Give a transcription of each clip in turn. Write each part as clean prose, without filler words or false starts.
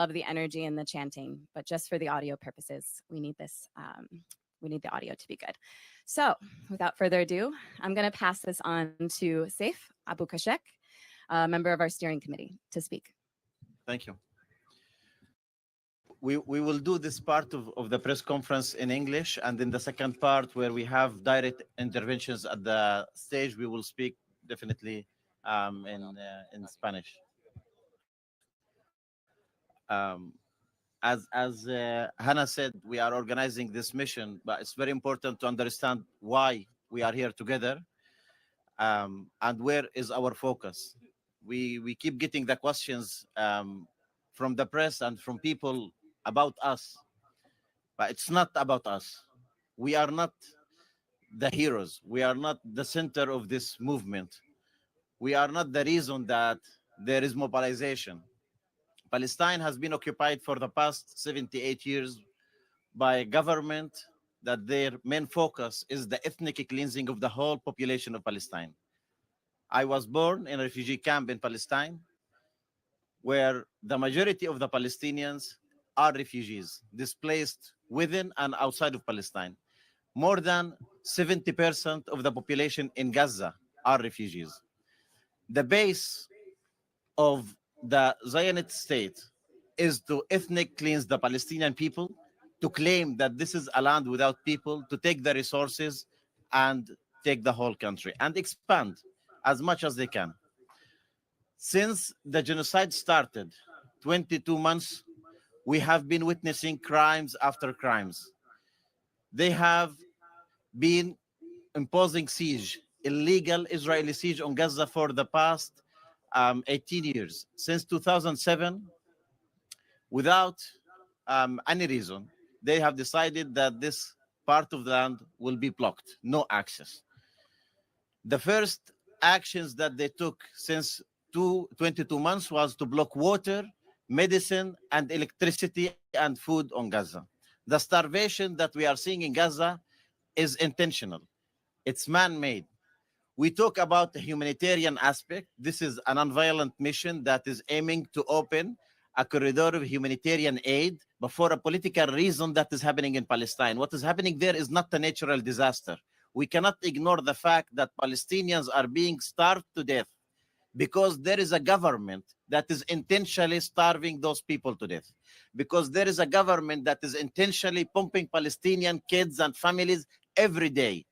love the energy and the chanting, but just for the audio purposes, we need this. We need the audio to be good. So without further ado, I'm going to pass this on to Saif Abu Kashek, a member of our steering committee, to speak. Thank you. We will do this part of the press conference in English, and in the second part where we have direct interventions at the stage, we will speak definitely in Spanish. As Hannah said, we are organizing this mission, but it's very important to understand why we are here together, and where is our focus. We keep getting the questions from the press and from people about us, but it's not about us. We are not the heroes. We are not the center of this movement. We are not the reason that there is mobilization. Palestine has been occupied for the past 78 years by a government that their main focus is the ethnic cleansing of the whole population of Palestine. I was born in a refugee camp in Palestine, where the majority of the Palestinians are refugees, displaced within and outside of Palestine. More than 70% of the population in Gaza are refugees. The base of the Zionist state is to ethnic cleanse the Palestinian people, to claim that this is a land without people, to take the resources and take the whole country and expand as much as they can. Since the genocide started 22 months, we have been witnessing crimes after crimes. They have been imposing siege, illegal Israeli siege on Gaza for the past 18 years. Since 2007, without any reason, they have decided that this part of the land will be blocked, no access. The first actions that they took since 22 months was to block water, medicine, and electricity and food on Gaza. The starvation that we are seeing in Gaza is intentional. It's man-made. We talk about the humanitarian aspect. This is a nonviolent mission that is aiming to open a corridor of humanitarian aid, but for a political reason that is happening in Palestine. What is happening there is not a natural disaster. We cannot ignore the fact that Palestinians are being starved to death because there is a government that is intentionally starving those people to death, because there is a government that is intentionally pumping Palestinian kids and families every day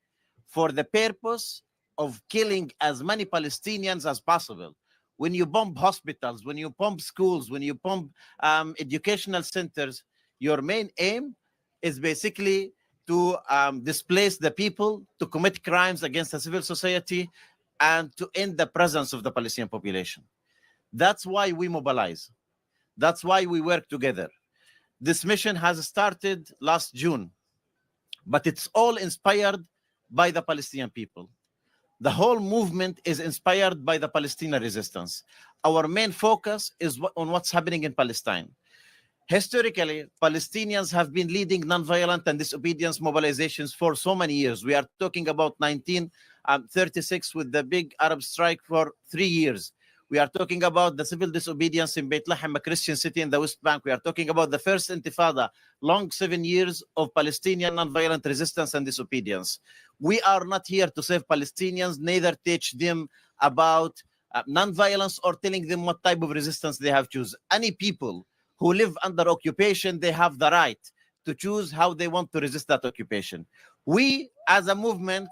for the purpose of killing as many Palestinians as possible. When you bomb hospitals, when you bomb schools, when you bomb educational centers, your main aim is basically to displace the people, to commit crimes against the civil society, and to end the presence of the Palestinian population. That's why we mobilize. That's why we work together. This mission has started last June, but it's all inspired by the Palestinian people. The whole movement is inspired by the Palestinian resistance. Our main focus is on what's happening in Palestine. Historically, Palestinians have been leading nonviolent and disobedience mobilizations for so many years. We are talking about 1936 with the big Arab strike for 3 years. We are talking about the civil disobedience in Beit Lahem, a Christian city in the West Bank. We are talking about the first Intifada, long 7 years of Palestinian nonviolent resistance and disobedience. We are not here to save Palestinians, neither teach them about nonviolence or telling them what type of resistance they have to choose. Any people who live under occupation, they have the right to choose how they want to resist that occupation. We, as a movement,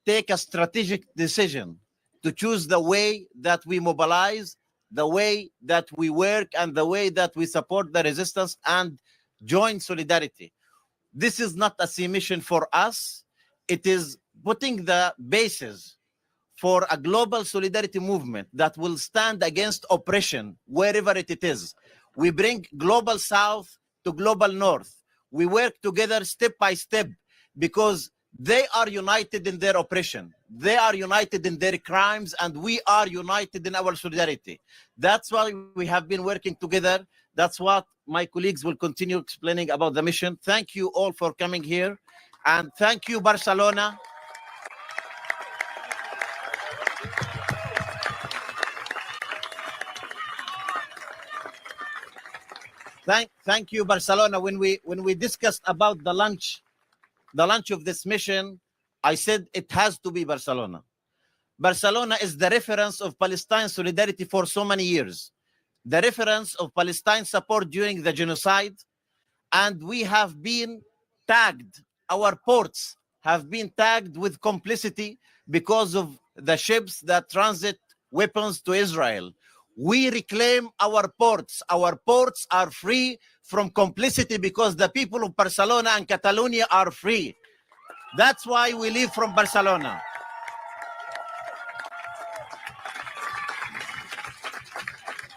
take a strategic decision to choose the way that we mobilize, the way that we work, and the way that we support the resistance and join solidarity. This is not a sea mission for us. It is putting the basis for a global solidarity movement that will stand against oppression wherever it is. We bring global south to global north. We work together step by step because they are united in their oppression. They are united in their crimes, and we are united in our solidarity. That's why we have been working together. That's what my colleagues will continue explaining about the mission. Thank you all for coming here. And thank you, Barcelona. Thank you, Barcelona. When we discussed about the launch of this mission, I said it has to be Barcelona. Barcelona is the reference of Palestine solidarity for so many years, the reference of Palestine support during the genocide, and we have been tagged, our ports have been tagged with complicity because of the ships that transit weapons to Israel. We reclaim our ports. Our ports are free from complicity because the people of Barcelona and Catalonia are free. That's why we live from Barcelona.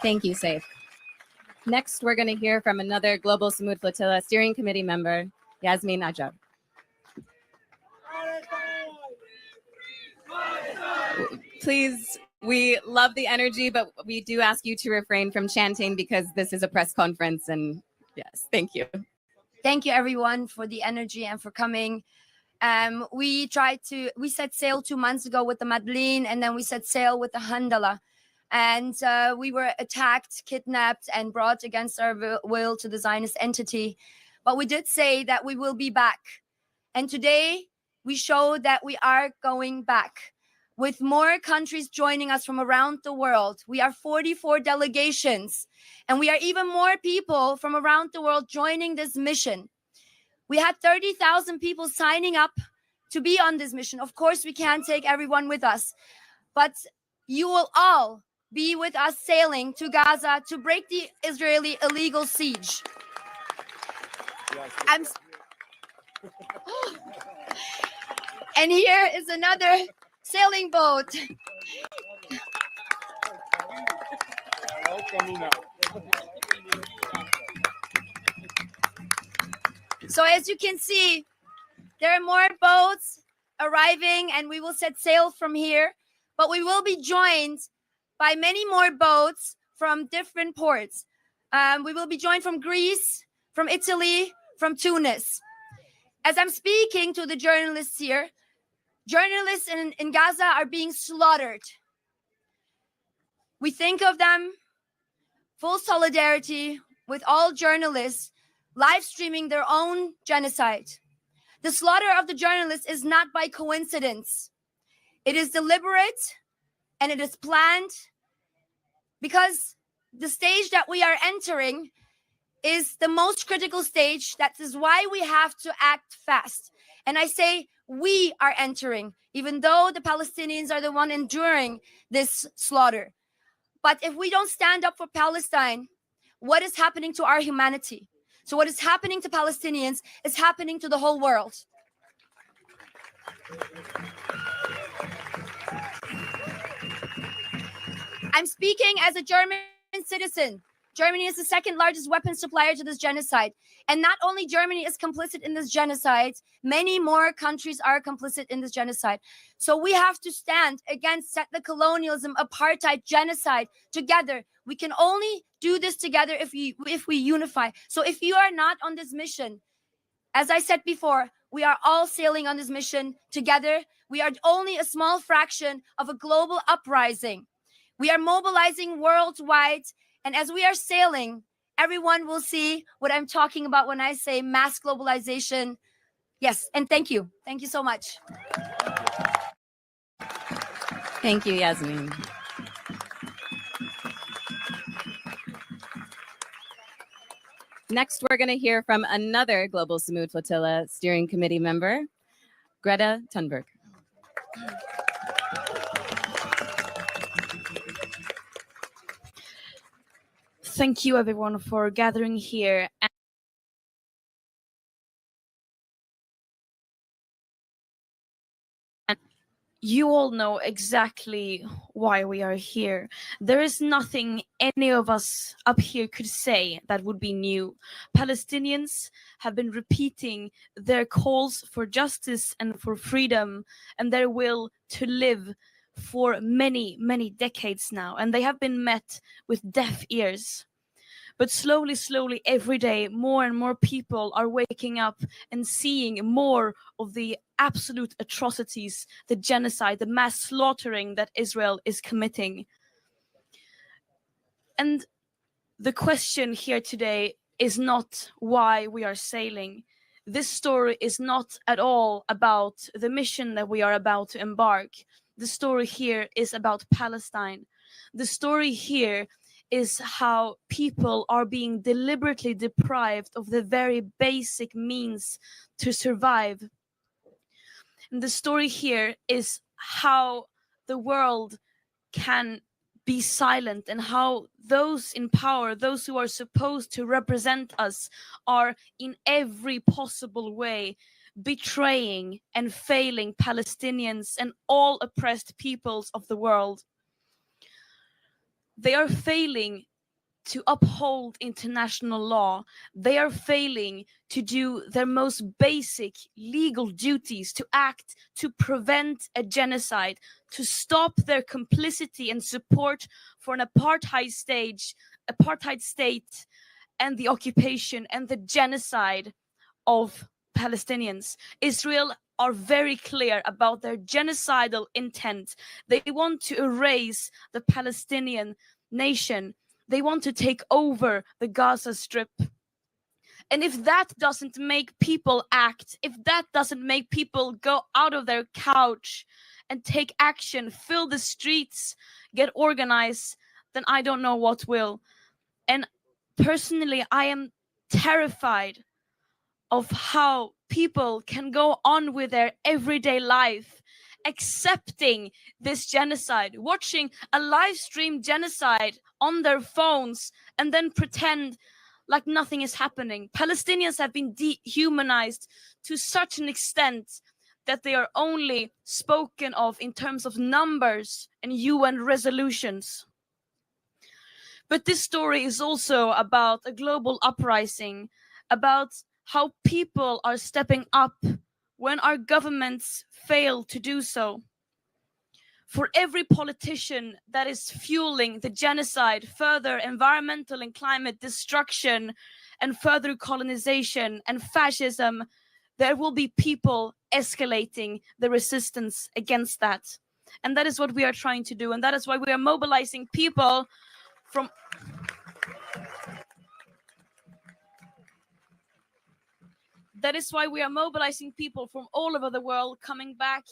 Thank you, Saif. Next, we're going to hear from another Global Samud Flotilla Steering Committee member, Yasmin Ajab. Please, we love the energy, but we do ask you to refrain from chanting because this is a press conference. And yes, thank you. Thank you, everyone, for the energy and for coming. We set sail 2 months ago with the Madeleine, and then we set sail with the Handala. And we were attacked, kidnapped, and brought against our will to the Zionist entity. But we did say that we will be back. And today, we show that we are going back. With more countries joining us from around the world. We are 44 delegations. And we are even more people from around the world joining this mission. We had 30,000 people signing up to be on this mission. Of course, we can't take everyone with us. But you will all be with us sailing to Gaza to break the Israeli illegal siege. And here is another sailing boat. So as you can see, there are more boats arriving and we will set sail from here, but we will be joined by many more boats from different ports. We will be joined from Greece, from Italy, from Tunis. As I'm speaking to the journalists here, journalists in Gaza are being slaughtered. We think of them, full solidarity with all journalists live streaming their own genocide. The slaughter of the journalists is not by coincidence. It is deliberate and it is planned because the stage that we are entering is the most critical stage. That is why we have to act fast. And I say we are entering, even though the Palestinians are the one enduring this slaughter. But if we don't stand up for Palestine, what is happening to our humanity? So what is happening to Palestinians is happening to the whole world. I'm speaking as a German citizen. Germany is the second largest weapons supplier to this genocide. And not only Germany is complicit in this genocide, many more countries are complicit in this genocide. So we have to stand against settler colonialism, apartheid, genocide together. We can only do this together if we unify. So if you are not on this mission, as I said before, we are all sailing on this mission together. We are only a small fraction of a global uprising. We are mobilizing worldwide. And as we are sailing, everyone will see what I'm talking about when I say mass globalization. Yes, and thank you. Thank you so much. Thank you, Yasmin. Next, we're going to hear from another Global Samud Flotilla Steering Committee member, Greta Thunberg. Thank you, everyone, for gathering here. And you all know exactly why we are here. There is nothing any of us up here could say that would be new. Palestinians have been repeating their calls for justice and for freedom and their will to live for many, many decades now, and they have been met with deaf ears. But slowly, slowly, every day, more and more people are waking up and seeing more of the absolute atrocities, the genocide, the mass slaughtering that Israel is committing. And the question here today is not why we are sailing. This story is not at all about the mission that we are about to embark. The story here is about Palestine. The story here is how people are being deliberately deprived of the very basic means to survive. And the story here is how the world can be silent, and how those in power, those who are supposed to represent us, are in every possible way betraying and failing Palestinians and all oppressed peoples of the world. They are failing to uphold international law. They are failing to do their most basic legal duties, to act to prevent a genocide, to stop their complicity and support for an apartheid state and the occupation and the genocide of Palestinians. Israel are very clear about their genocidal intent. They want to erase the Palestinian nation. They want to take over the Gaza Strip. And if that doesn't make people act, if that doesn't make people go out of their couch and take action, fill the streets, get organized, then I don't know what will. And personally, I am terrified of how people can go on with their everyday life, accepting this genocide, watching a live stream genocide on their phones, and then pretend like nothing is happening. Palestinians have been dehumanized to such an extent that they are only spoken of in terms of numbers and UN resolutions. But this story is also about a global uprising, about how people are stepping up when our governments fail to do so. For every politician that is fueling the genocide, further environmental and climate destruction, and further colonization and fascism, there will be people escalating the resistance against that. And that is what we are trying to do. And that is why we are mobilizing people from all over the world, coming back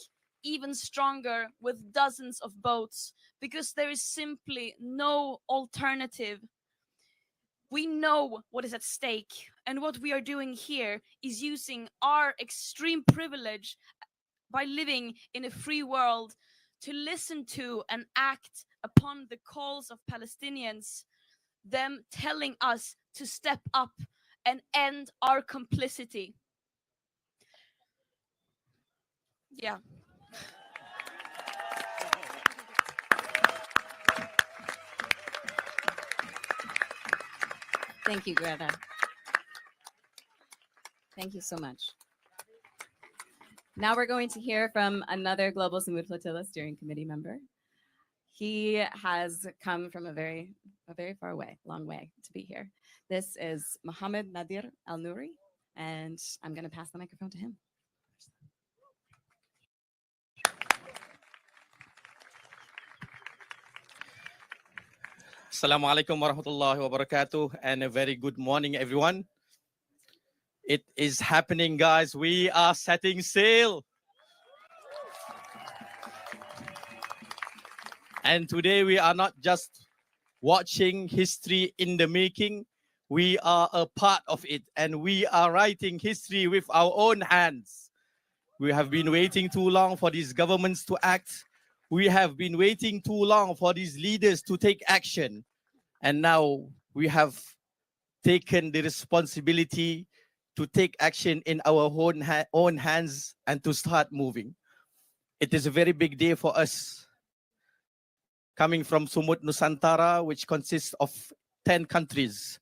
even stronger with dozens of boats, because there is simply no alternative. We know what is at stake, and what we are doing here is using our extreme privilege by living in a free world to listen to and act upon the calls of Palestinians, them telling us to step up and end our complicity. Yeah. Thank you, Greta. Thank you so much. Now we're going to hear from another Global Samud Flotilla Steering Committee member. He has come from a very far away, long way to be here. This is Mohammed Nadir Al-Nouri, and I'm going to pass the microphone to him. Assalamu alaikum wa rahmatullahi wa barakatuh, and a very good morning, everyone. It is happening, guys. We are setting sail. And today we are not just watching history in the making. We are a part of it, and we are writing history with our own hands. We have been waiting too long for these governments to act. We have been waiting too long for these leaders to take action. And now we have taken the responsibility to take action in our own hands and to start moving. It is a very big day for us. Coming from Sumut Nusantara, which consists of 10 countries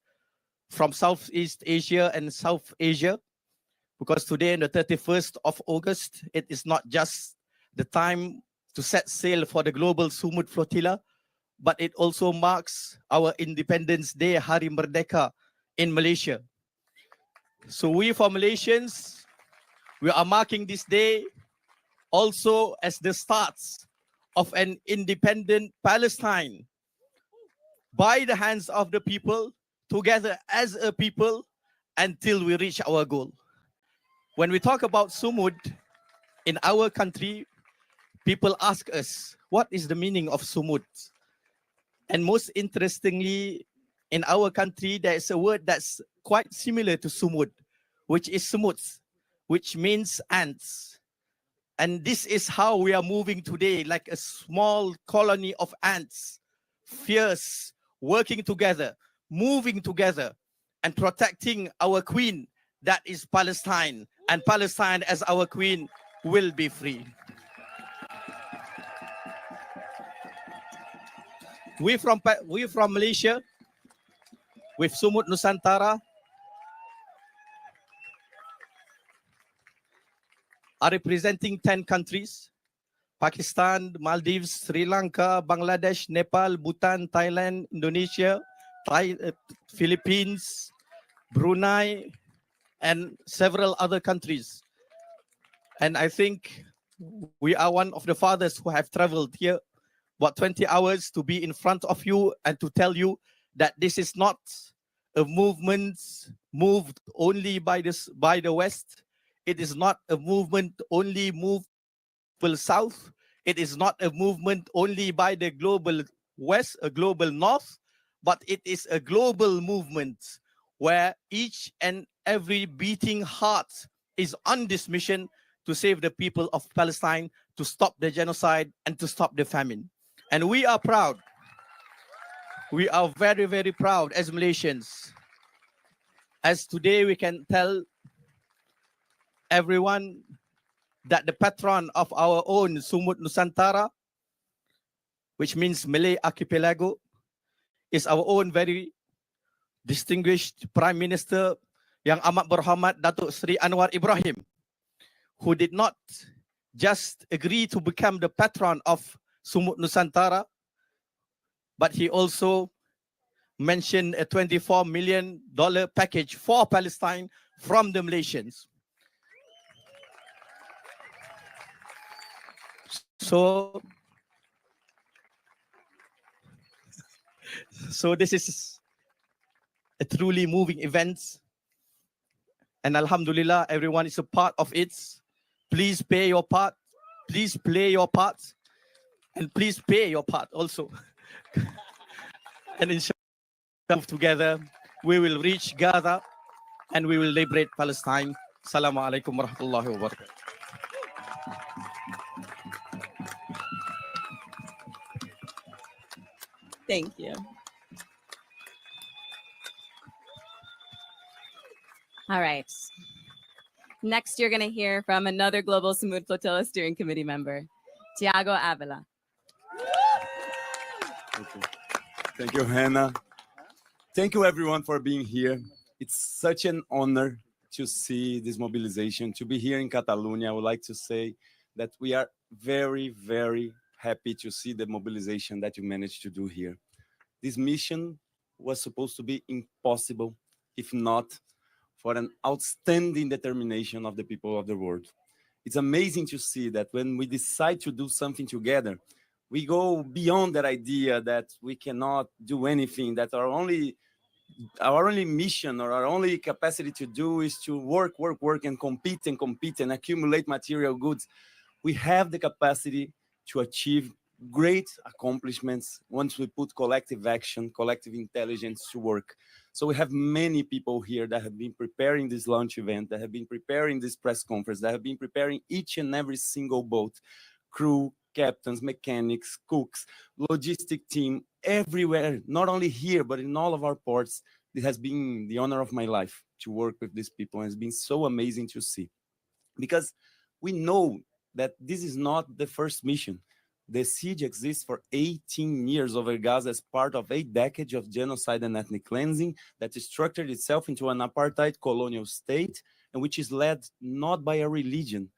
from Southeast Asia and South Asia, because today, on the 31st of August, it is not just the time to set sail for the global Sumut Flotilla, but it also marks our Independence Day, Hari Merdeka in Malaysia. So we for Malaysians, we are marking this day also as the start of an independent Palestine by the hands of the people, together as a people, until we reach our goal. When we talk about Sumud in our country, people ask us, what is the meaning of Sumud? And most interestingly, in our country, there is a word that's quite similar to Sumud, which is Sumuts, which means ants. And this is how we are moving today, like a small colony of ants, fierce, working together, moving together, and protecting our queen, that is Palestine. And Palestine as our queen will be free. We from Malaysia, with Sumut Nusantara, are representing 10 countries: Pakistan, Maldives, Sri Lanka, Bangladesh, Nepal, Bhutan, Thailand, Indonesia, Philippines, Brunei, and several other countries. And I think we are one of the fathers who have traveled here about 20 hours to be in front of you and to tell you that this is not a movement moved only by the West. It is not a movement only moved people South. It is not a movement only by the global West, a global North, but it is a global movement where each and every beating heart is on this mission to save the people of Palestine, to stop the genocide, and to stop the famine. And we are proud. We are very, very proud as Malaysians. As today we can tell everyone that the patron of our own Sumut Nusantara, which means Malay Archipelago, is our own very distinguished Prime Minister Yang Amat Berhormat Datuk Seri Anwar Ibrahim, who did not just agree to become the patron of Sumut Nusantara, but he also mentioned a $24 million package for Palestine from the Malaysians. So this is a truly moving event. And Alhamdulillah, everyone is a part of it. Please pay your part. Please play your part. And please pay your part also. And inshallah, together, we will reach Gaza and we will liberate Palestine. Assalamu alaikum wa rahmatullahi wa barakatuh. Thank you. All right. Next, you're going to hear from another Global Sumud Flotilla Steering Committee member, Tiago Avila. Thank you. Thank you, Hannah. Thank you, everyone, for being here. It's such an honor to see this mobilization, to be here in Catalonia. I would like to say that we are very, very happy to see the mobilization that you managed to do here. This mission was supposed to be impossible, if not for an outstanding determination of the people of the world. It's amazing to see that when we decide to do something together, we go beyond that idea that we cannot do anything, that our only mission or our only capacity to do is to work and compete and accumulate material goods. We have the capacity to achieve great accomplishments once we put collective action, collective intelligence to work. So we have many people here that have been preparing this launch event, that have been preparing this press conference, that have been preparing each and every single boat, crew, captains, mechanics, cooks, logistic team, everywhere, not only here, but in all of our ports. It has been the honor of my life to work with these people, and it's been so amazing to see. Because we know that this is not the first mission. The siege exists for 18 years over Gaza as part of a decade of genocide and ethnic cleansing that structured itself into an apartheid colonial state, and which is led not by a religion,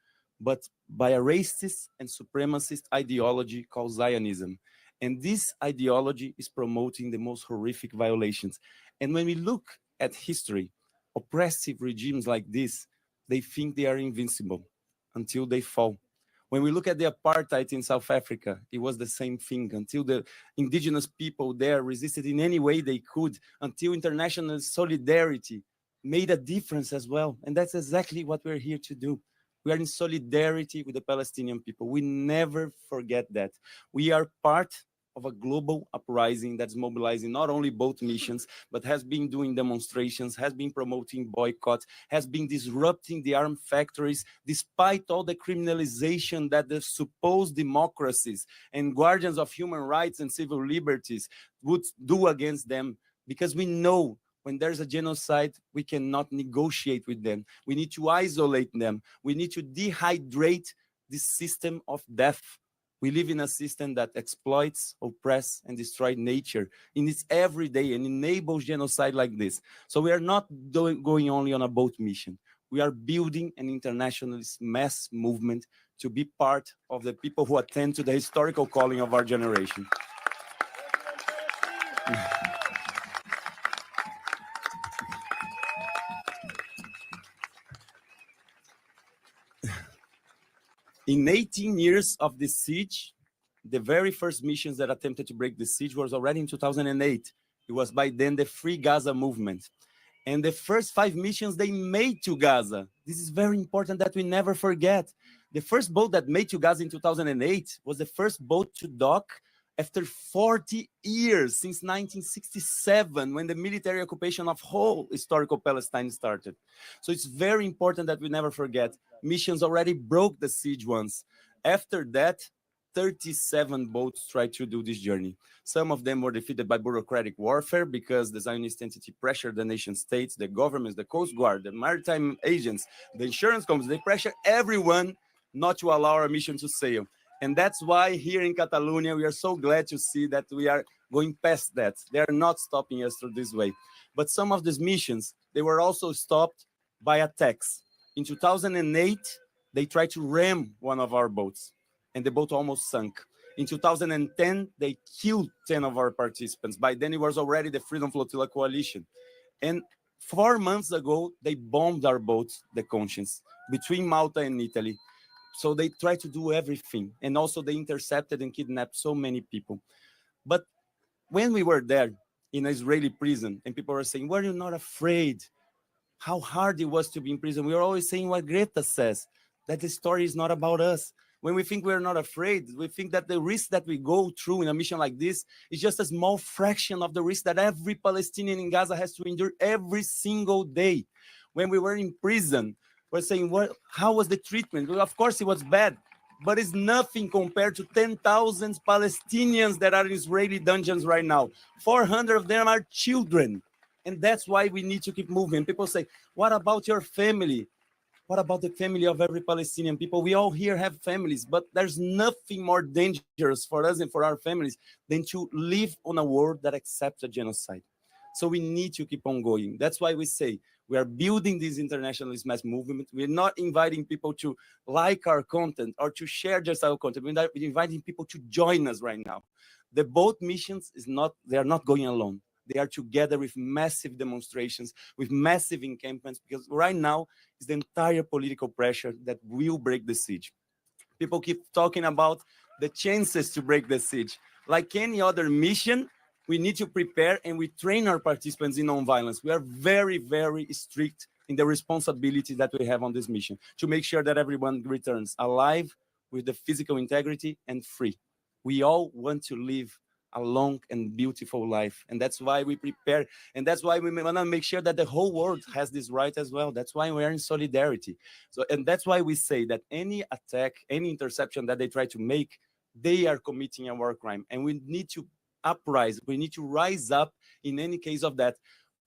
but by a racist and supremacist ideology called Zionism. And this ideology is promoting the most horrific violations. And when we look at history, oppressive regimes like this, they think they are invincible until they fall. When we look at the apartheid in South Africa, it was the same thing until the indigenous people there resisted in any way they could, until international solidarity made a difference as well. And that's exactly what we're here to do. We are in solidarity with the Palestinian people. We never forget that. We are part of a global uprising that's mobilizing not only both missions, but has been doing demonstrations, has been promoting boycotts, has been disrupting the armed factories, despite all the criminalization that the supposed democracies and guardians of human rights and civil liberties would do against them. Because we know when there's a genocide, we cannot negotiate with them. We need to isolate them. We need to dehydrate this system of death. We live in a system that exploits, oppresses, and destroys nature in its everyday and enables genocide like this. So we are not going only on a boat mission. We are building an internationalist mass movement to be part of the people who attend to the historical calling of our generation. In 18 years of the siege, the very first missions that attempted to break the siege was already in 2008. It was by then the Free Gaza movement. And the first 5 missions they made to Gaza. This is very important that we never forget. The first boat that made to Gaza in 2008 was the first boat to dock after 40 years, since 1967, when the military occupation of whole historical Palestine started. So it's very important that we never forget. Missions already broke the siege once. After that, 37 boats tried to do this journey. Some of them were defeated by bureaucratic warfare because the Zionist entity pressured the nation states, the governments, the Coast Guard, the maritime agents, the insurance companies. They pressure everyone not to allow our mission to sail. And that's why here in Catalonia, we are so glad to see that we are going past that. They are not stopping us through this way. But some of these missions, they were also stopped by attacks. In 2008, they tried to ram one of our boats, and the boat almost sunk. In 2010, they killed 10 of our participants. By then, it was already the Freedom Flotilla coalition. And 4 months ago, they bombed our boat, the Conscience, between Malta and Italy. So they tried to do everything. And also they intercepted and kidnapped so many people. But when we were there in an Israeli prison and people were saying, were you not afraid? How hard it was to be in prison. We were always saying what Greta says, that the story is not about us. When we think we're not afraid, we think that the risk that we go through in a mission like this is just a small fraction of the risk that every Palestinian in Gaza has to endure every single day. When we were in prison, we're saying, well, how was the treatment? Well, of course, it was bad, but it's nothing compared to 10,000 Palestinians that are in Israeli dungeons right now. 400 of them are children. And that's why we need to keep moving. People say, what about your family? What about the family of every Palestinian people? We all here have families, but there's nothing more dangerous for us and for our families than to live on a world that accepts a genocide. So we need to keep on going. That's why we say we are building this internationalist mass movement. We're not inviting people to like our content or to share just our content. We're inviting people to join us right now. The boat missions they are not going alone. They are together with massive demonstrations, with massive encampments, because right now is the entire political pressure that will break the siege. People keep talking about the chances to break the siege. Like any other mission, we need to prepare and we train our participants in nonviolence. We are very, very strict in the responsibility that we have on this mission to make sure that everyone returns alive with the physical integrity and free. We all want to live a long and beautiful life. And that's why we prepare. And that's why we want to make sure that the whole world has this right as well. That's why we are in solidarity. So, and that's why we say that any attack, any interception that they try to make, they are committing a war crime. And we need to uprise. We need to rise up in any case of that.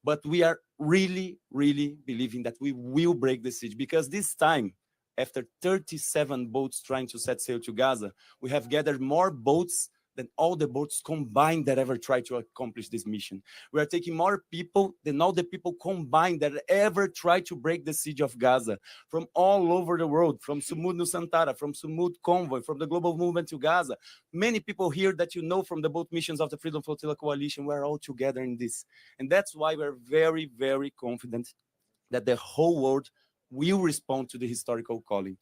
But we are really, really believing that we will break the siege, because this time, after 37 boats trying to set sail to Gaza, we have gathered more boats than all the boats combined that ever tried to accomplish this mission. We are taking more people than all the people combined that ever tried to break the siege of Gaza, from all over the world, from Sumud Nusantara, from Sumud Convoy, from the Global Movement to Gaza. Many people here that you know from the boat missions of the Freedom Flotilla Coalition, we're all together in this. And that's why we're very, very confident that the whole world will respond to the historical calling.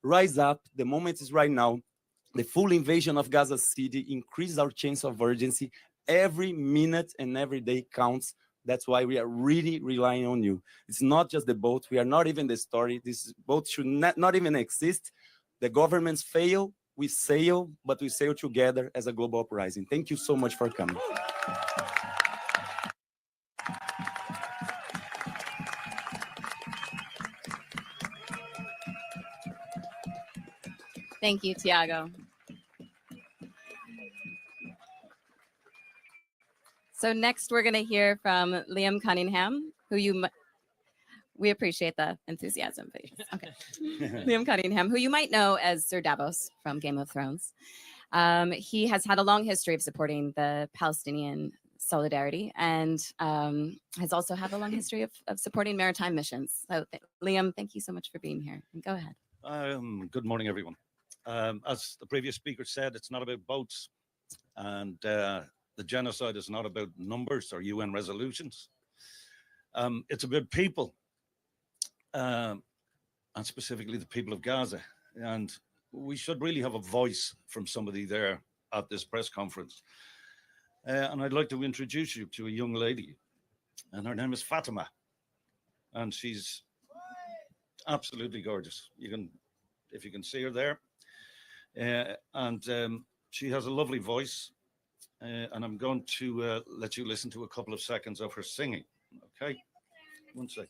Rise up, the moment is right now. The full invasion of Gaza City increases our chance of urgency. Every minute and every day counts. That's why we are really relying on you. It's not just the boat. We are not even the story. This boat should not even exist. The governments fail, we sail, but we sail together as a global uprising. Thank you so much for coming. Thank you, Tiago. So next we're going to hear from Liam Cunningham, who we appreciate the enthusiasm. Okay. Liam Cunningham, who you might know as Sir Davos from Game of Thrones. He has had a long history of supporting the Palestinian solidarity and has also had a long history of supporting maritime missions. So Liam, thank you so much for being here. And go ahead. Good morning, everyone. As the previous speaker said, it's not about boats, and the genocide is not about numbers or UN resolutions. It's about people, and specifically the people of Gaza. And we should really have a voice from somebody there at this press conference. And I'd like to introduce you to a young lady, and her name is Fatima. And she's absolutely gorgeous. If you can see her there. She has a lovely voice. And I'm going to let you listen to a couple of seconds of her singing. Okay? One sec.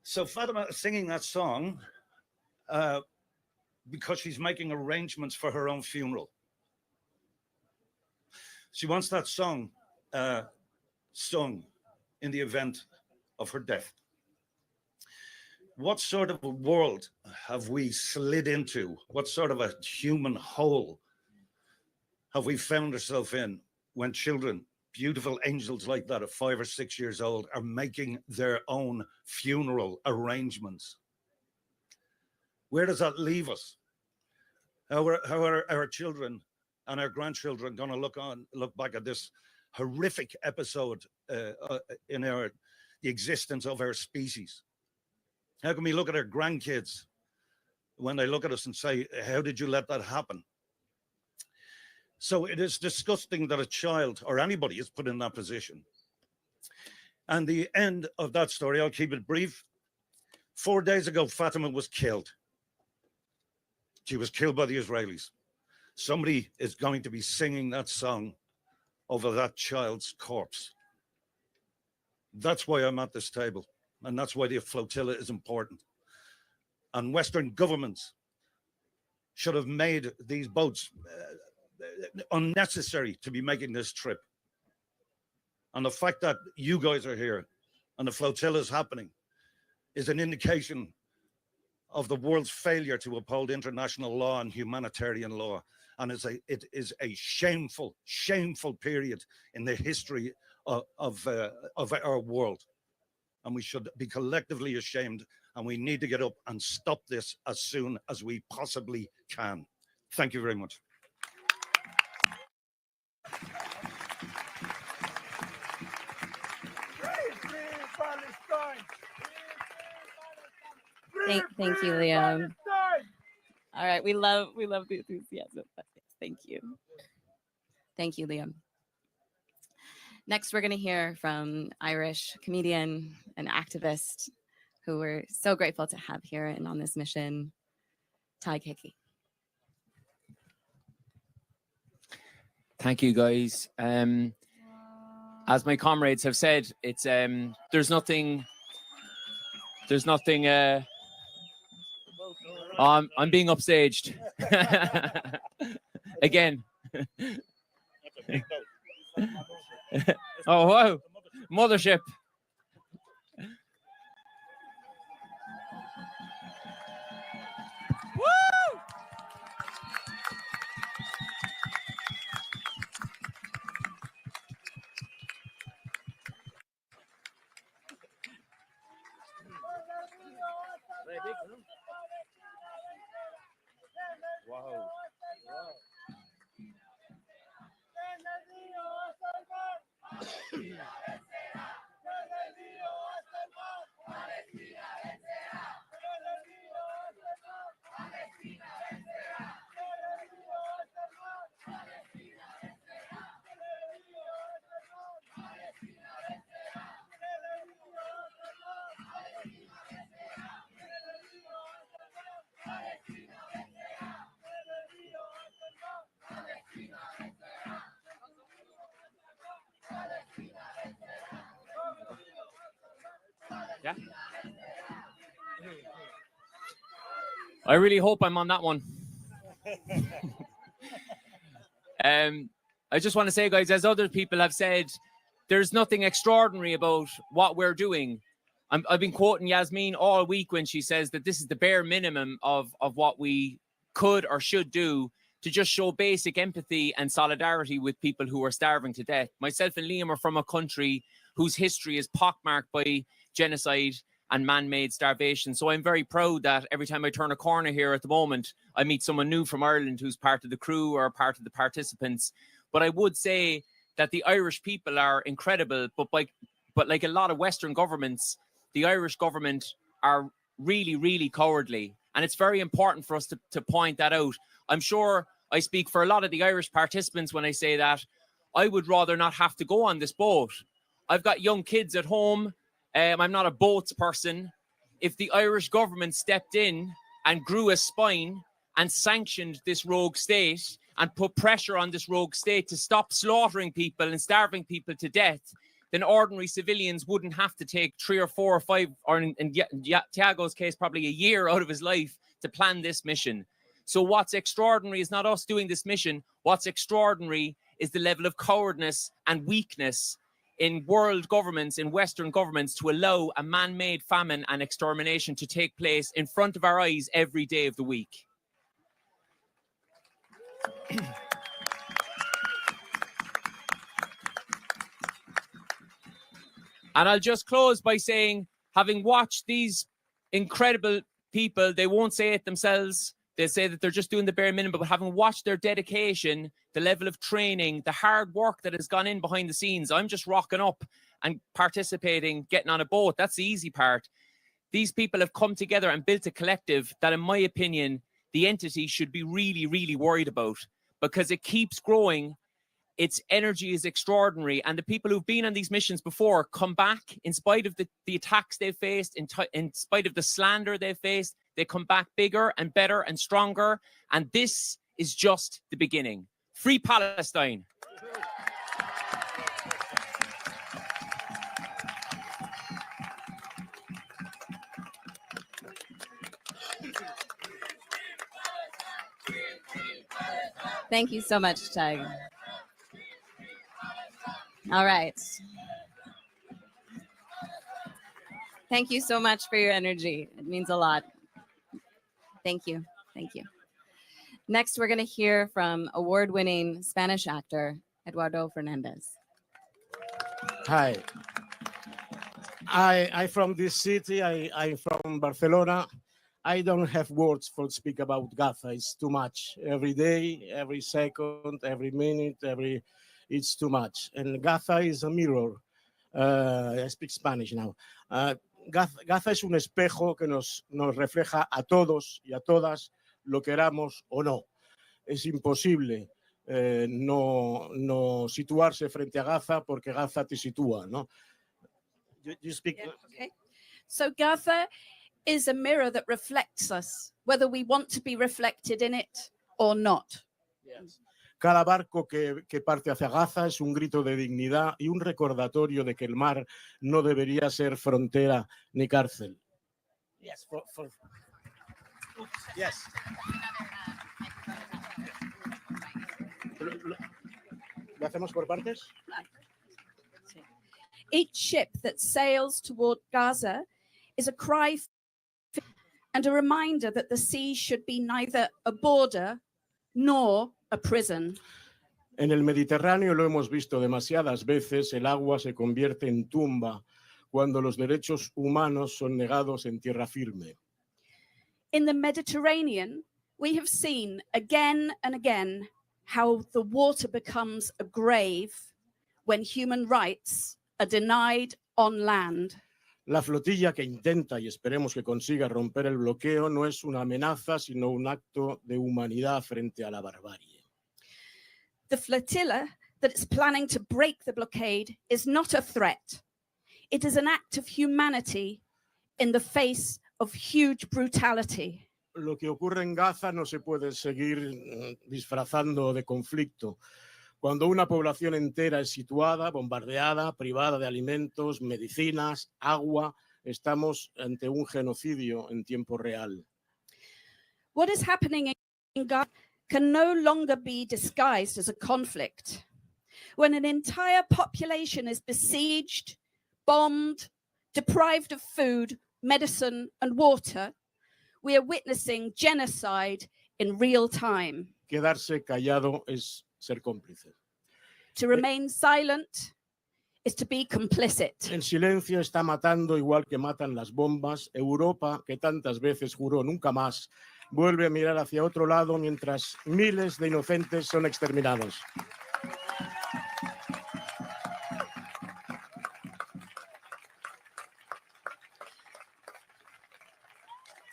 So Fatima is singing that song because she's making arrangements for her own funeral. She wants that song sung in the event of her death. What sort of a world have we slid into? What sort of a human hole have we found ourselves in when children, beautiful angels like that at 5 or 6 years old, are making their own funeral arrangements? Where does that leave us? How are our children and our grandchildren going to look back at this horrific episode in the existence of our species? How can we look at our grandkids when they look at us and say, how did you let that happen? So it is disgusting that a child or anybody is put in that position. And the end of that story, I'll keep it brief. 4 days ago, Fatima was killed. She was killed by the Israelis. Somebody is going to be singing that song over that child's corpse. That's why I'm at this table, and that's why the flotilla is important. And Western governments should have made these boats unnecessary to be making this trip. And the fact that you guys are here and the flotilla is happening is an indication of the world's failure to uphold international law and humanitarian law. And it is a shameful, shameful period in the history of our world. And we should be collectively ashamed, and we need to get up and stop this as soon as we possibly can. Thank you very much. Thank you, Liam. All right, we love the enthusiasm. Thank you. Thank you, Liam. Next, we're going to hear from Irish comedian and activist who we're so grateful to have here and on this mission, Ty Hickey. Thank you, guys. As my comrades have said, it's there's nothing. I'm being upstaged again. Oh wow, mothership. Yeah. I really hope I'm on that one. I just want to say, guys, as other people have said, there's nothing extraordinary about what we're doing. I've been quoting Yasmin all week when she says that this is the bare minimum of what we could or should do to just show basic empathy and solidarity with people who are starving to death. Myself and Liam are from a country whose history is pockmarked by genocide and man-made starvation. So I'm very proud that every time I turn a corner here at the moment, I meet someone new from Ireland who's part of the crew or part of the participants. But I would say that the Irish people are incredible, but like a lot of Western governments, the Irish government are really, really cowardly. And it's very important for us to point that out. I'm sure I speak for a lot of the Irish participants when I say that I would rather not have to go on this boat. I've got young kids at home. I'm not a boats person. If the Irish government stepped in and grew a spine and sanctioned this rogue state and put pressure on this rogue state to stop slaughtering people and starving people to death, then ordinary civilians wouldn't have to take 3 or 4 or 5, or in Tiago's case, probably a year out of his life to plan this mission. So what's extraordinary is not us doing this mission. What's extraordinary is the level of cowardice and weakness in world governments, in Western governments, to allow a man-made famine and extermination to take place in front of our eyes every day of the week. And I'll just close by saying, having watched these incredible people, they won't say it themselves, they say that they're just doing the bare minimum, but having watched their dedication, the level of training, the hard work that has gone in behind the scenes, I'm just rocking up and participating, getting on a boat. That's the easy part. These people have come together and built a collective that, in my opinion, the entity should be really, really worried about, because it keeps growing. Its energy is extraordinary. And the people who've been on these missions before come back in spite of the attacks they've faced, in spite of the slander they've faced. They come back bigger and better and stronger. And this is just the beginning. Free Palestine. Thank you so much, Tag. All right. Thank you so much for your energy. It means a lot. Thank you. Thank you. Next, we're going to hear from award-winning Spanish actor Eduardo Fernandez. Hi. I'm from this city. I'm from Barcelona. I don't have words for speak about Gaza. It's too much. Every day, every second, every minute, it's too much. And Gaza is a mirror. I speak Spanish now. Gaza es un espejo que nos refleja a todos y a todas, lo queramos o no. Es imposible no situarse frente a Gaza porque Gaza te sitúa, ¿no? You speak? Yeah, okay. So Gaza is a mirror that reflects us, whether we want to be reflected in it or not. Yes. Cada barco que parte hacia Gaza es un grito de dignidad y un recordatorio de que el mar no debería ser frontera ni cárcel. Yes, yes. ¿Lo hacemos por partes? Each ship that sails toward Gaza is a cry and a reminder that the sea should be neither a border nor a prison. En el Mediterráneo lo hemos visto demasiadas veces, el agua se convierte en tumba cuando los derechos humanos son negados en tierra firme. In the Mediterranean, we have seen again and again how the water becomes a grave when human rights are denied on land. La flotilla que intenta y esperemos que consiga romper el bloqueo no es una amenaza, sino un acto de humanidad frente a la barbarie. The flotilla that is planning to break the blockade is not a threat. It is an act of humanity in the face of huge brutality. Lo que ocurre en Gaza no se puede seguir disfrazando de conflicto. Cuando una población entera es situada, bombardeada, privada de alimentos, medicinas, agua, estamos ante un genocidio en tiempo real. What is happening in Gaza can no longer be disguised as a conflict. When an entire population is besieged, bombed, deprived of food, medicine, and water, we are witnessing genocide in real time. Quedarse callado es ser cómplice. To remain silent is to be complicit. El silencio está matando igual que matan las bombas. Europa, que tantas veces juró nunca más, vuelve a mirar hacia otro lado mientras miles de inocentes son exterminados.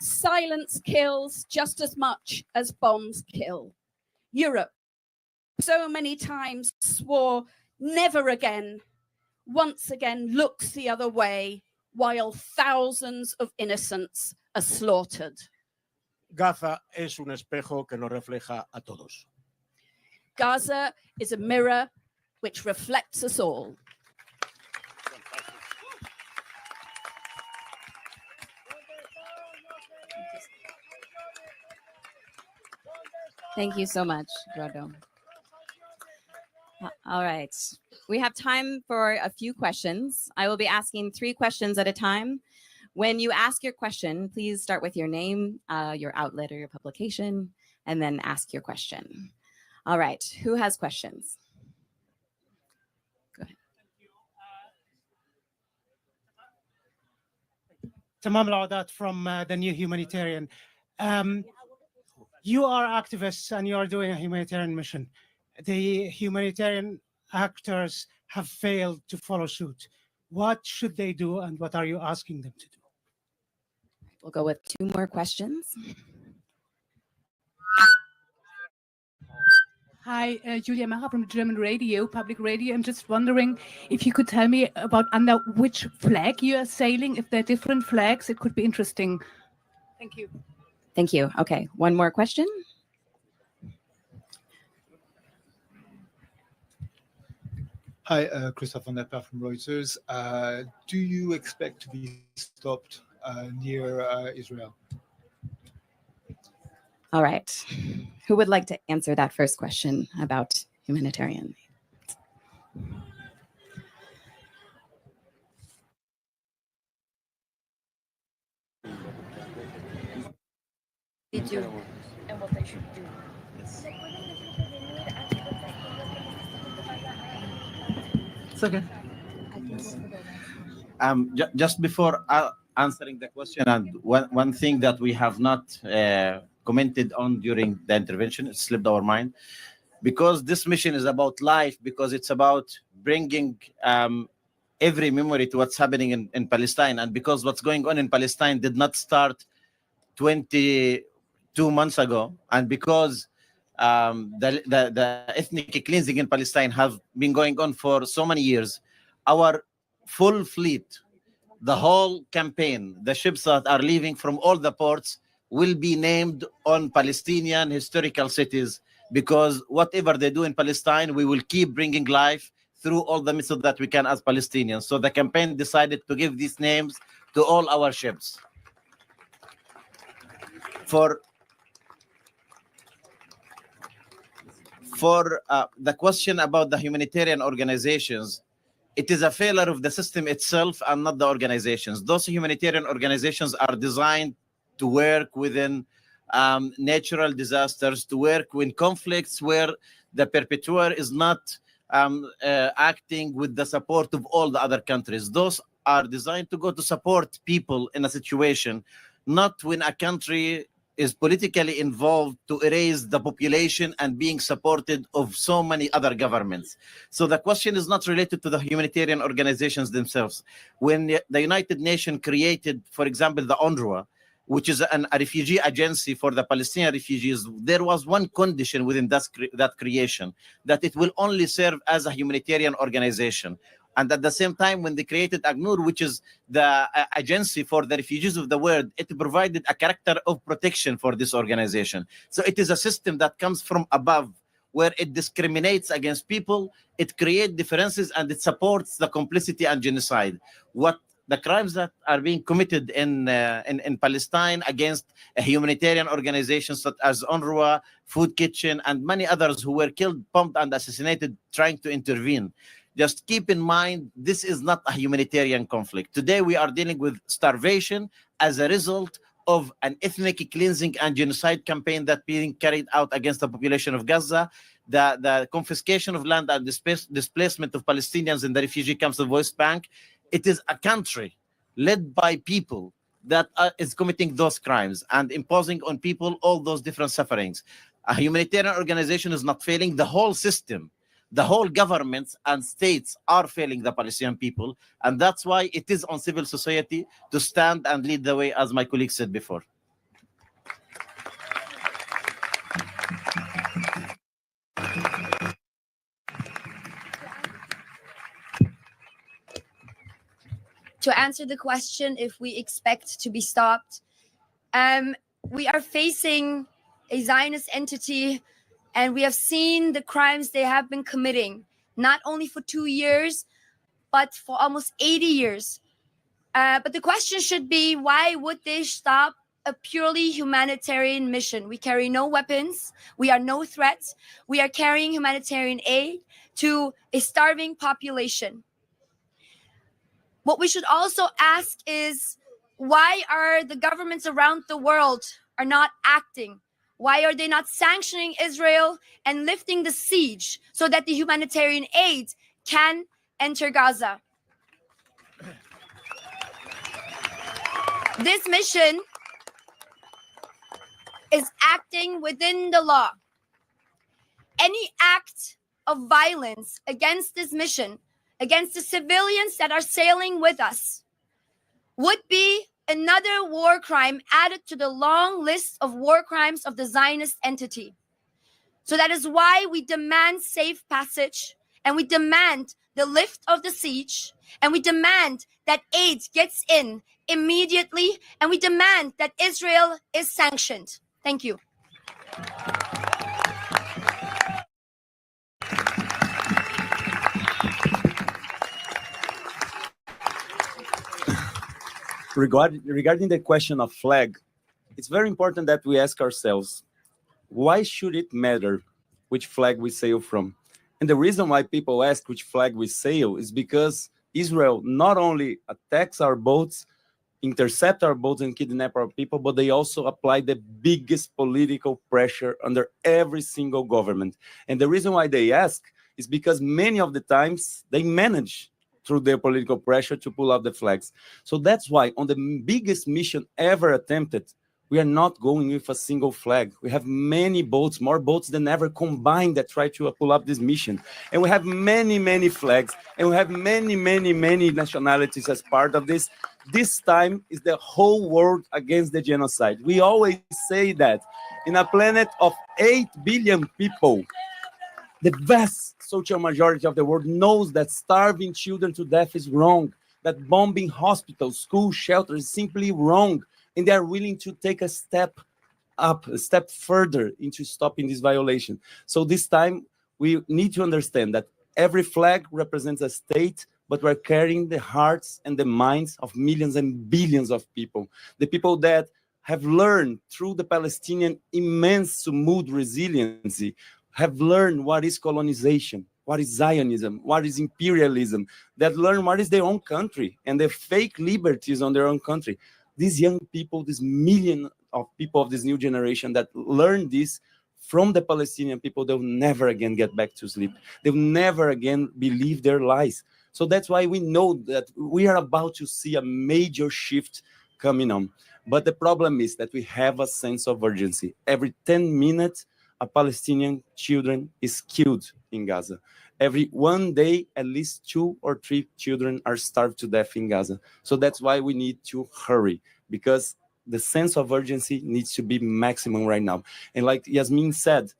Silence kills just as much as bombs kill. Europe so many times swore never again, once again looks the other way while thousands of innocents are slaughtered. Gaza es un espejo que nos refleja a todos. Gaza is a mirror which reflects us all. Thank you so much, Grado. All right. We have time for a few questions. I will be asking 3 questions at a time. When you ask your question, please start with your name, your outlet or your publication, and then ask your question. All right. Who has questions? Go ahead. Tamam Laudat from the New Humanitarian. You are activists and you are doing a humanitarian mission. The humanitarian actors have failed to follow suit. What should they do and what are you asking them to do? We'll go with 2 more questions. Hi, Julia Macher from the German radio, public radio. I'm just wondering if you could tell me about under which flag you are sailing. If there are different flags, it could be interesting. Thank you. Thank you. Okay, 1 more question. Hi, Christoph von Nepper from Reuters. Do you expect to be stopped near Israel? All right. Who would like to answer that first question about humanitarian? And what they should do. It's okay. Just before answering the question, and one thing that we have not commented on during the intervention, it slipped our mind, because this mission is about life, because it's about bringing every memory to what's happening in Palestine, and because what's going on in Palestine did not start 22 months ago, and because the ethnic cleansing in Palestine have been going on for so many years, our full fleet, the whole campaign, the ships that are leaving from all the ports will be named on Palestinian historical cities, because whatever they do in Palestine, we will keep bringing life through all the methods that we can as Palestinians. So the campaign decided to give these names to all our ships. For the question about the humanitarian organizations, it is a failure of the system itself and not the organizations. Those humanitarian organizations are designed to work within natural disasters, to work in conflicts where the perpetrator is not acting with the support of all the other countries. Those are designed to go to support people in a situation, not when a country is politically involved to erase the population and being supported of so many other governments. So the question is not related to the humanitarian organizations themselves. When the United Nations created, for example, the UNRWA, which is a refugee agency for the Palestinian refugees, there was one condition within that creation, that it will only serve as a humanitarian organization. And at the same time, when they created ACNUR, which is the agency for the refugees of the world, it provided a character of protection for this organization. So it is a system that comes from above, where it discriminates against people, it creates differences, and it supports the complicity and genocide. What the crimes that are being committed in Palestine against humanitarian organizations such as UNRWA, Food Kitchen, and many others who were killed, bombed, and assassinated trying to intervene. Just keep in mind, this is not a humanitarian conflict. Today, we are dealing with starvation as a result of an ethnic cleansing and genocide campaign that being carried out against the population of Gaza, the confiscation of land and displacement of Palestinians in the refugee camps of the West Bank. It is a country led by people that is committing those crimes and imposing on people all those different sufferings. A humanitarian organization is not failing. The whole system, the whole governments and states are failing the Palestinian people. And that's why it is on civil society to stand and lead the way, as my colleague said before. To answer the question if we expect to be stopped, we are facing a Zionist entity, and we have seen the crimes they have been committing, not only for 2 years, but for almost 80 years. But the question should be, why would they stop a purely humanitarian mission? We carry no weapons. We are no threat. We are carrying humanitarian aid to a starving population. What we should also ask is, why are the governments around the world are not acting? Why are they not sanctioning Israel and lifting the siege so that the humanitarian aid can enter Gaza? This mission is acting within the law. Any act of violence against this mission, against the civilians that are sailing with us, would be another war crime added to the long list of war crimes of the Zionist entity. So that is why we demand safe passage, and we demand the lift of the siege, and we demand that aid gets in immediately, and we demand that Israel is sanctioned. Thank you. Regarding the question of flag, it's very important that we ask ourselves, why should it matter which flag we sail from? And the reason why people ask which flag we sail is because Israel not only attacks our boats, intercept our boats and kidnap our people, but they also apply the biggest political pressure under every single government. And the reason why they ask is because many of the times they manage through their political pressure to pull out the flags. So that's why on the biggest mission ever attempted, we are not going with a single flag. We have many boats, more boats than ever combined that try to pull up this mission. And we have many, many flags, and we have many, many, many nationalities as part of this. This time is the whole world against the genocide. We always say that in a planet of 8 billion people, the vast social majority of the world knows that starving children to death is wrong, that bombing hospitals, schools, shelters is simply wrong, and they are willing to take a step up, a step further into stopping this violation. So this time, we need to understand that every flag represents a state, but we're carrying the hearts and the minds of millions and billions of people, the people that have learned through the Palestinian immense mood resiliency, have learned what is colonization, what is Zionism, what is imperialism, that learn what is their own country and the fake liberties on their own country. These young people, this million of people of this new generation that learn this from the Palestinian people, they'll never again get back to sleep. They'll never again believe their lies. So that's why we know that we are about to see a major shift coming on. But the problem is that we have a sense of urgency. Every 10 minutes, a Palestinian children is killed in Gaza. Every 1 day, at least 2 or 3 children are starved to death in Gaza. So that's why we need to hurry, because the sense of urgency needs to be maximum right now. And like Yasmin said,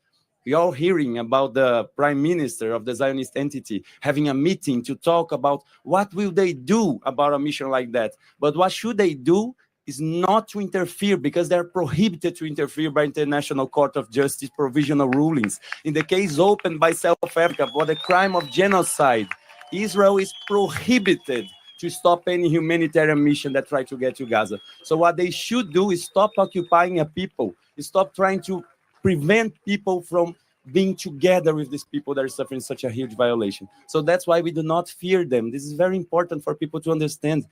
we are hearing about the prime minister of the Zionist entity having a meeting to talk about what will they do about a mission like that. But what should they do is not to interfere, because they're prohibited to interfere by International Court of Justice provisional rulings. In the case opened by South Africa for the crime of genocide, Israel is prohibited to stop any humanitarian mission that try to get to Gaza. So what they should do is stop occupying a people, stop trying to prevent people from being together with these people that are suffering such a huge violation. So that's why we do not fear them. This is very important for people to understand.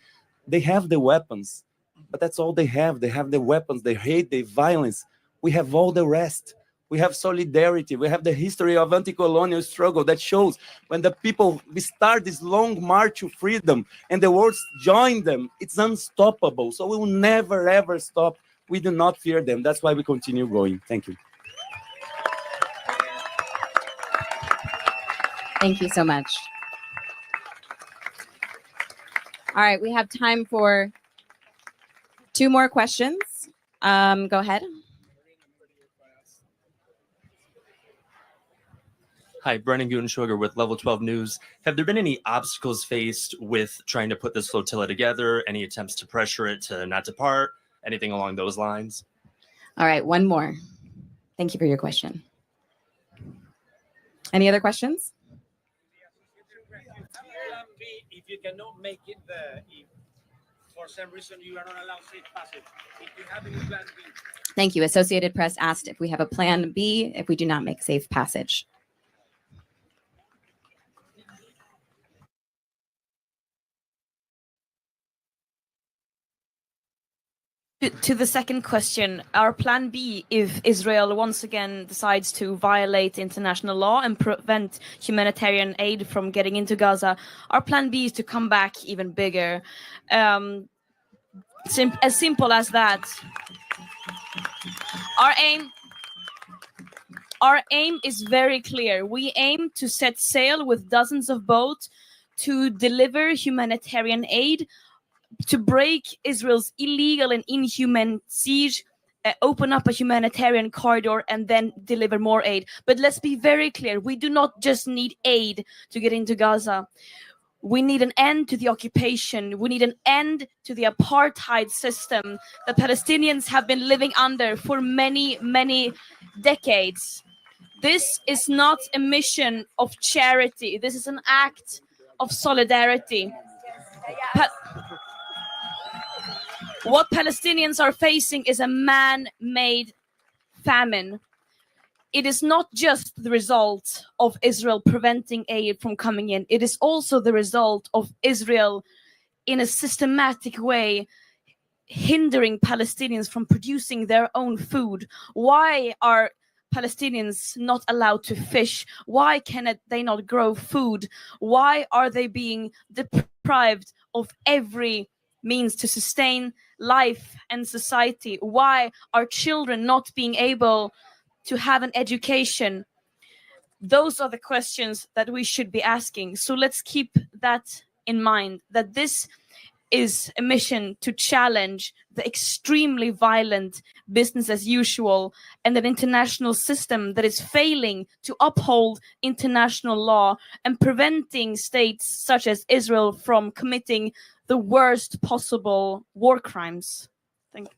They have the weapons, but that's all they have. They have the weapons, they hate, the violence. We have all the rest. We have solidarity. We have the history of anti-colonial struggle that shows when the people, we start this long march to freedom and the world join them, it's unstoppable. So we will never, ever stop. We do not fear them. That's why we continue going. Thank you. Thank you so much. All right, we have time for 2 more questions. Go ahead. Hi, Brennan Gutenschwager with Level 12 News. Have there been any obstacles faced with trying to put this flotilla together? Any attempts to pressure it to not depart? Anything along those lines? All right, one more. Thank you for your question. Any other questions? If you cannot make it there, if for some reason you are not allowed safe passage, if you have any plan B. Thank you. Associated Press asked if we have a plan B if we do not make safe passage. To the second question, our plan B, if Israel once again decides to violate international law and prevent humanitarian aid from getting into Gaza, our plan B is to come back even bigger. As simple as that. Our aim is very clear. We aim to set sail with dozens of boats to deliver humanitarian aid, to break Israel's illegal and inhuman siege, open up a humanitarian corridor, and then deliver more aid. But let's be very clear, we do not just need aid to get into Gaza. We need an end to the occupation. We need an end to the apartheid system that Palestinians have been living under for many, many decades. This is not a mission of charity. This is an act of solidarity. What Palestinians are facing is a man-made famine. It is not just the result of Israel preventing aid from coming in. It is also the result of Israel, in a systematic way, hindering Palestinians from producing their own food. Why are Palestinians not allowed to fish? Why can they not grow food? Why are they being deprived of every means to sustain life and society? Why are children not being able to have an education? Those are the questions that we should be asking. So let's keep that in mind, that this is a mission to challenge the extremely violent business as usual and an international system that is failing to uphold international law and preventing states such as Israel from committing the worst possible war crimes. Thank you.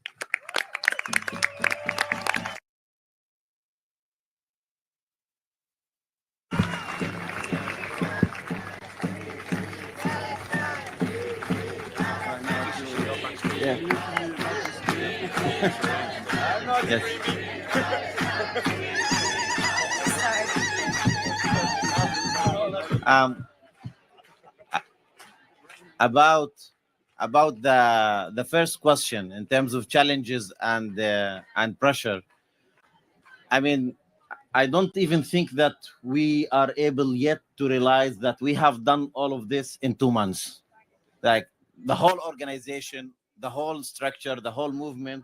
Yeah. Yes. About the first question in terms of challenges and pressure. I mean, I don't even think that we are able yet to realize that we have done all of this in 2 months. Like the whole organization, the whole structure, the whole movement,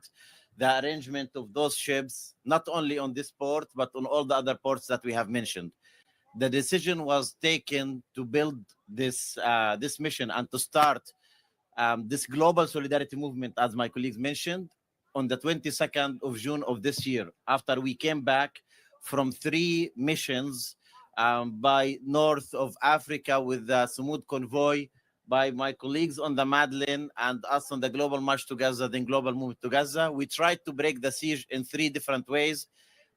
the arrangement of those ships, not only on this port, but on all the other ports that we have mentioned. The decision was taken to build this mission and to start this global solidarity movement, as my colleagues mentioned, on the 22nd of June of this year, after we came back from 3 missions by north of Africa with the Sumud convoy, by my colleagues on the Madeleine and us on the Global March to Gaza, then Global Movement to Gaza. We tried to break the siege in 3 different ways.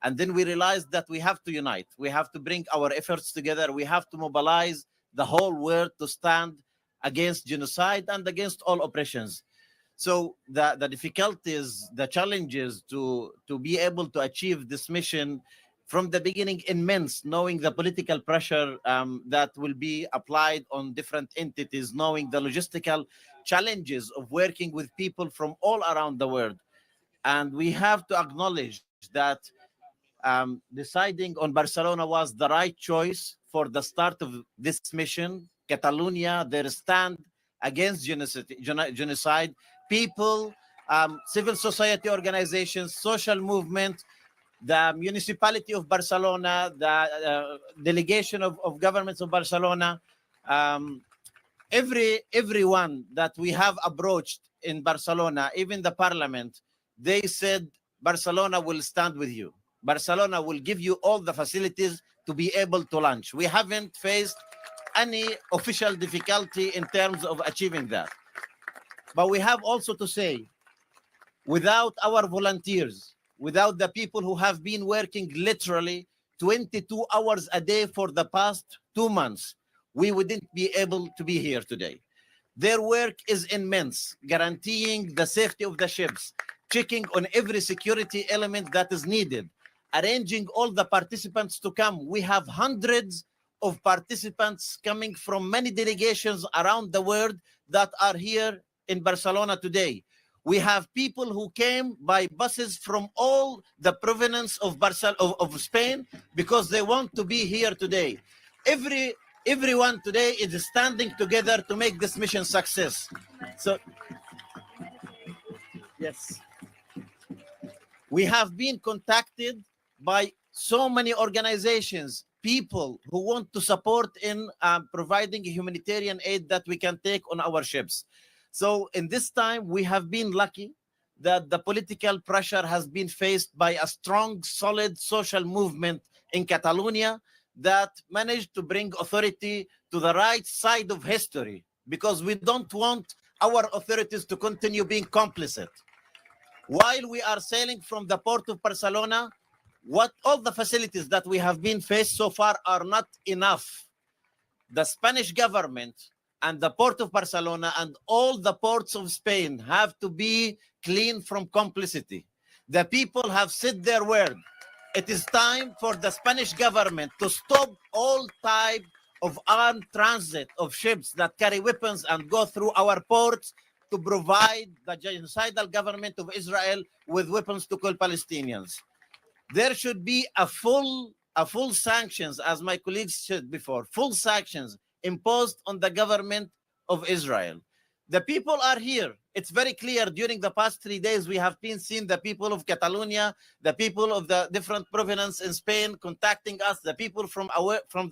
And then we realized that we have to unite. We have to bring our efforts together. We have to mobilize the whole world to stand against genocide and against all oppressions. So the difficulties, the challenges to be able to achieve this mission from the beginning immense, knowing the political pressure that will be applied on different entities, knowing the logistical challenges of working with people from all around the world. And we have to acknowledge that deciding on Barcelona was the right choice for the start of this mission. Catalonia, their stand against genocide, people, civil society organizations, social movement, the municipality of Barcelona, the delegation of governments of Barcelona, everyone that we have approached in Barcelona, even the parliament, they said Barcelona will stand with you. Barcelona will give you all the facilities to be able to launch. We haven't faced any official difficulty in terms of achieving that. But we have also to say, without our volunteers, without the people who have been working literally 22 hours a day for the past 2 months, we wouldn't be able to be here today. Their work is immense, guaranteeing the safety of the ships, checking on every security element that is needed, arranging all the participants to come. We have hundreds of participants coming from many delegations around the world that are here in Barcelona today. We have people who came by buses from all the province of Spain because they want to be here today. Everyone today is standing together to make this mission success. So, yes, we have been contacted by so many organizations, people who want to support in providing humanitarian aid that we can take on our ships. So in this time, we have been lucky that the political pressure has been faced by a strong, solid social movement in Catalonia that managed to bring authority to the right side of history, because we don't want our authorities to continue being complicit. While we are sailing from the port of Barcelona, all the facilities that we have been faced so far are not enough. The Spanish government and the port of Barcelona and all the ports of Spain have to be clean from complicity. The people have said their word. It is time for the Spanish government to stop all type of armed transit of ships that carry weapons and go through our ports to provide the genocidal government of Israel with weapons to kill Palestinians. There should be a full sanctions, as my colleagues said before, full sanctions imposed on the government of Israel. The people are here. It's very clear during the past 3 days, we have been seeing the people of Catalonia, the people of the different provinces in Spain contacting us, the people from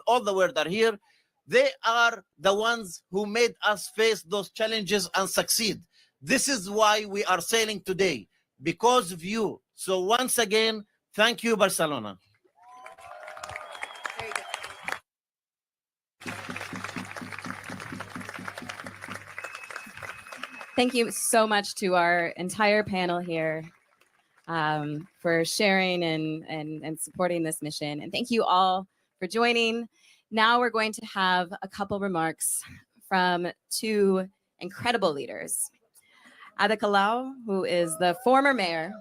all the world are here. They are the ones who made us face those challenges and succeed. This is why we are sailing today, because of you. So once again, thank you, Barcelona. Thank you so much to our entire panel here for sharing and supporting this mission. And thank you all for joining. Now we're going to have a couple remarks from 2 incredible leaders. Ada Colau, who is the former mayor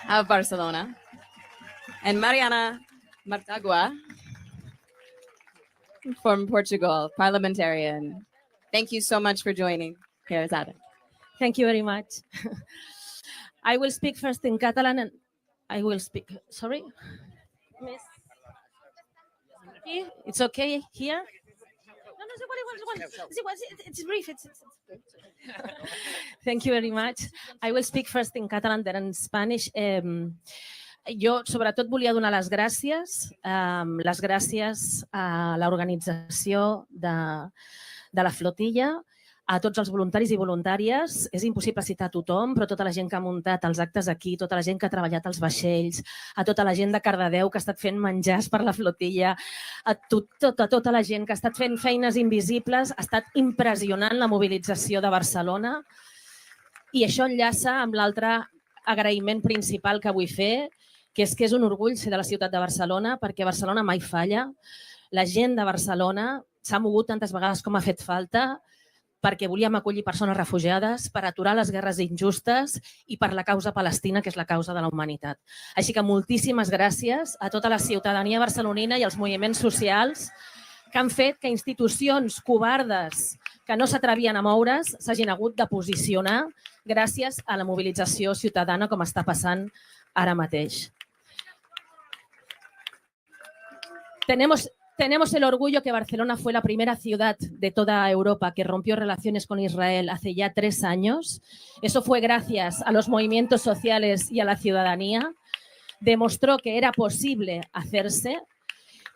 of Barcelona, and Mariana Martagua from Portugal, parliamentarian. Thank you so much for joining. Here is Ada. Thank you very much. I will speak first in Catalan and I will speak, sorry. Miss. It's okay here? No, no, igual. It's brief. Thank you very much. I will speak first in Catalan, then in Spanish. Jo, sobretot, volia donar les gràcies a l'organització de la Flotilla, a tots els voluntaris i voluntàries. És impossible citar a tothom, però tota la gent que ha muntat els actes aquí, tota la gent que ha treballat als vaixells, a tota la gent de Cardedeu que ha estat fent menjars per la Flotilla, a tota la gent que ha estat fent feines invisibles. Ha estat impressionant la mobilització de Barcelona. I això enllaça amb l'altre agraïment principal que vull fer, que és un orgull ser de la ciutat de Barcelona, perquè Barcelona mai falla. La gent de Barcelona s'ha mogut tantes vegades com ha fet falta perquè volíem acollir persones refugiades, per aturar les guerres injustes i per la causa palestina, que és la causa de la humanitat. Així que moltíssimes gràcies a tota la ciutadania barcelonina i als moviments socials que han fet que institucions covardes que no s'atrevien a moure's s'hagin hagut de posicionar gràcies a la mobilització ciutadana com està passant ara mateix. Tenemos el orgullo que Barcelona fue la primera ciudad de toda Europa que rompió relaciones con Israel hace ya 3 años. Eso fue gracias a los movimientos sociales y a la ciudadanía. Demostró que era posible hacerse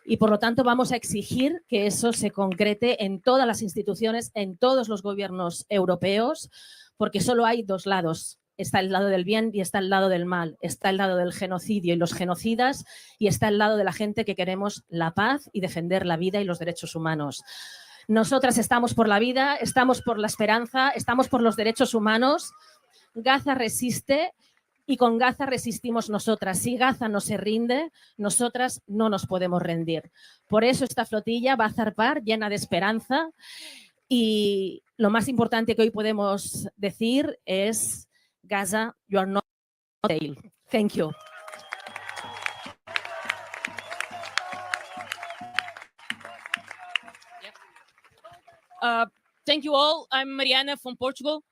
y, por lo tanto, vamos a exigir que eso se concrete en todas las instituciones, en todos los gobiernos europeos, porque solo hay 2 lados. Está el lado del bien y está el lado del mal. Está el lado del genocidio y los genocidas y está el lado de la gente que queremos la paz y defender la vida y los derechos humanos. Nosotras estamos por la vida, estamos por la esperanza, estamos por los derechos humanos. Gaza resiste y con Gaza resistimos nosotras. Si Gaza no se rinde, nosotras no nos podemos rendir. Por eso esta flotilla va a zarpar llena de esperanza y lo más importante que hoy podemos decir es: Gaza, you are not failed. Thank you. Thank you all. I'm Mariana from Portugal.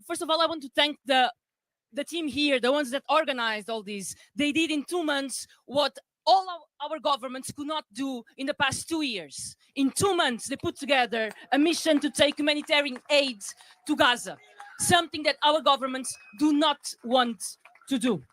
First of all, I want to thank the team here, the ones that organized all this. They did in 2 months what all our governments could not do in the past 2 years. In 2 months, they put together a mission to take humanitarian aid to Gaza. Something that our governments do not want to do.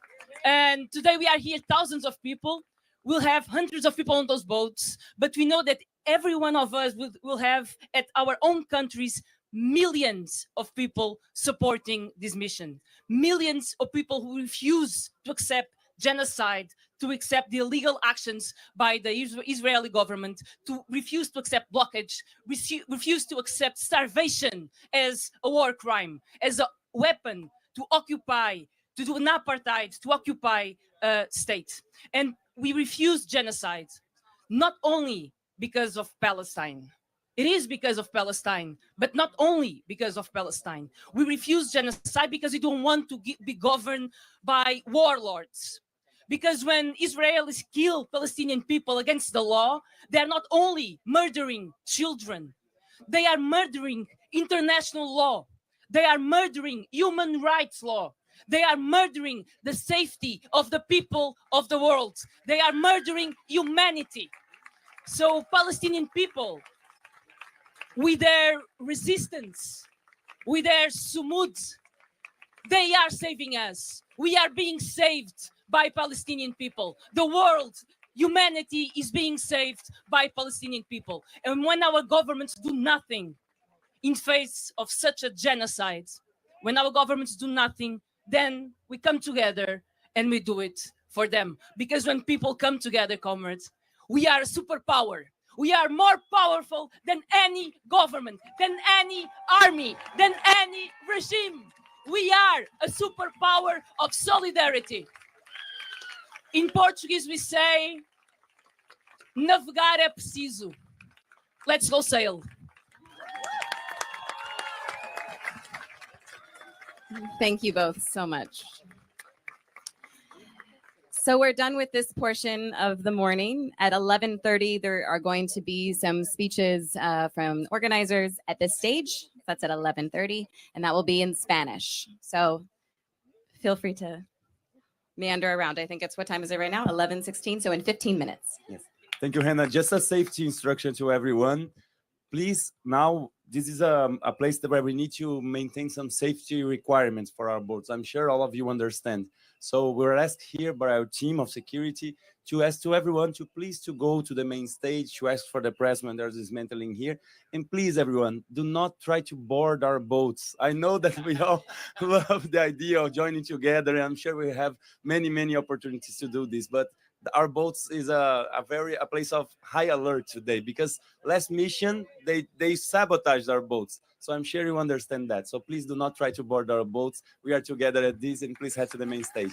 And today we are here, thousands of people. We'll have hundreds of people on those boats, but we know that every one of us will have at our own countries millions of people supporting this mission. Millions of people who refuse to accept genocide, to accept the illegal actions by the Israeli government, to refuse to accept blockage, refuse to accept starvation as a war crime, as a weapon to occupy, to do an apartheid, to occupy a state. And we refuse genocide, not only because of Palestine. It is because of Palestine, but not only because of Palestine. We refuse genocide because we don't want to be governed by warlords. Because when Israelis kill Palestinian people against the law, they are not only murdering children, they are murdering international law. They are murdering human rights law. They are murdering the safety of the people of the world. They are murdering humanity. So Palestinian people, with their resistance, with their sumud, they are saving us. We are being saved by Palestinian people. The world, humanity is being saved by Palestinian people. And when our governments do nothing in face of such a genocide, when our governments do nothing, then we come together and we do it for them. Because when people come together, comrades, we are a superpower. We are more powerful than any government, than any army, than any regime. We are a superpower of solidarity. In Portuguese, we say, navegar é preciso. Let's go sail. Thank you both so much. So we're done with this portion of the morning. At 11:30, there are going to be some speeches from organizers at this stage. That's at 11:30, and that will be in Spanish. So feel free to meander around. I think it's, what time is it right now? 11:16, so in 15 minutes. Yes. Thank you, Hannah. Just a safety instruction to everyone. please, now this is a place where we need to maintain some safety requirements for our boats. I'm sure all of you understand. So we're asked here by our team of security to ask to everyone to please to go to the main stage, to ask for the press when there's dismantling here. And please, everyone, do not try to board our boats. I know that we all love the idea of joining together, and I'm sure we have many opportunities to do this, but our boats is a place of high alert today, because last mission they sabotaged our boats. So I'm sure you understand that. So please do not try to board our boats. We are together at this, and please head to the main stage.